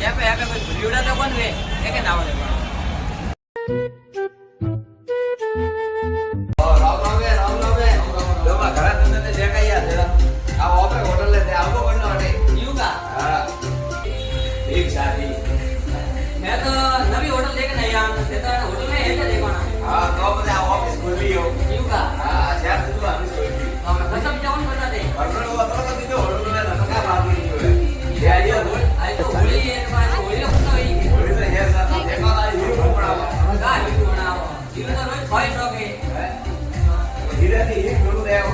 હેપે હેપે કોઈ ભૂલીડા તો કોણ વે એ કે નાવ લેવા રામ રામે દોમાં ઘણા તમને તે દેખાઈ યાર જરા આ ઓપરે હોટલ લે તે આવકો બનનો અટે યુગા હા એક સાથી मैं तो नवी होटल देखे नहीं आया से तो होटल में है देखना હા તો બધે આ ઓફિસ ખોલી હો युगा હા જ્યાં સુધી ઓફિસ ખોલી हम कसम जाऊन बता दे હોટલ તો દીધો હોટલ લે નકા બાકી નહીં હોય જે આયો आई तो होली है तो होली का कुछ नहीं હોટલ તો યાર સાથ દેખાલા ઈ પડાવો का ही बनाओ जीवन तो रोज खाई सके ધીરે ધીરે એક ગુરુ દેવ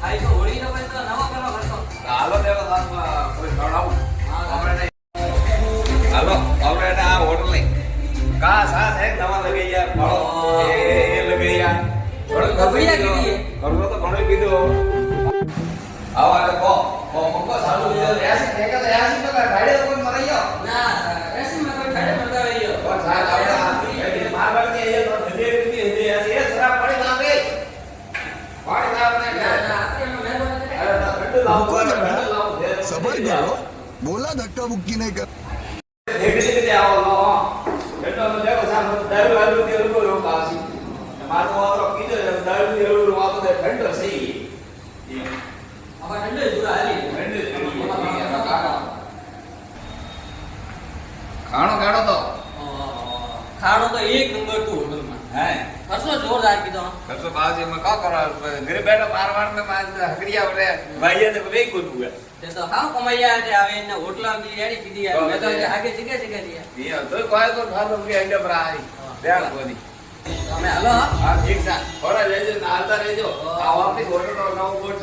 आई तो होली तो बस नवा करो करतो હાલો દેવ સાથ કોઈ નડાવું આપણે હાલો આપણે આ હોટલ નહીં કા સાથ એક નવા લગે યાર ભાડો એ લગે યાર ગભડિયા કીધી હે ઘરનો તો ઘણો કીધો આવા એટલે કો મક્કો ચાલુ છે 80 તો ગાડી તો કોઈ મરાઈ ગયો ના ऐसे में कोई खड़े मरता रही हो और साथ આપણે માર બાકી અહીંયા તો ધીરે ધીરે એ સરા પડી ના ગઈ પાણી ના આપણે ना आपके में मैं बोलते અરે ના ઠંડુ લાવો सबर करो बोला धक्का मुक्की नहीं कर દેખી દે આવો લો બેટો તો દેખો સાહેબ દારૂ આલુ તે લોકો લો પાસી મારો વારો કીધો દારૂ તે લોકો વાતો તે ઠંડો સહી अब ठंडे जुड़ा है ખાણો કાઢો તો खाड़ो तो एक नंबर टू होटल में હે परसों जोरदार की तो કરતો બાજી માં કા કરો ઘરે બેઠો મારવાડ મે માં હકરિયા વડે ભાઈએ તો બે કોનું હે તે તો હાવ કમાયા છે આવે ને હોટલ માં દી રેડી કીધી યાર મેં તો આગે જગ્યા જગ્યા દિયા ઈ તો કોઈ તો ખાતો કે અંડે પર આવી બેન કોની તમે હાલો હા ઠીક છે થોડા લેજો નાલતા રહેજો આ ઓફિસ હોટલ નો નવો બોર્ડ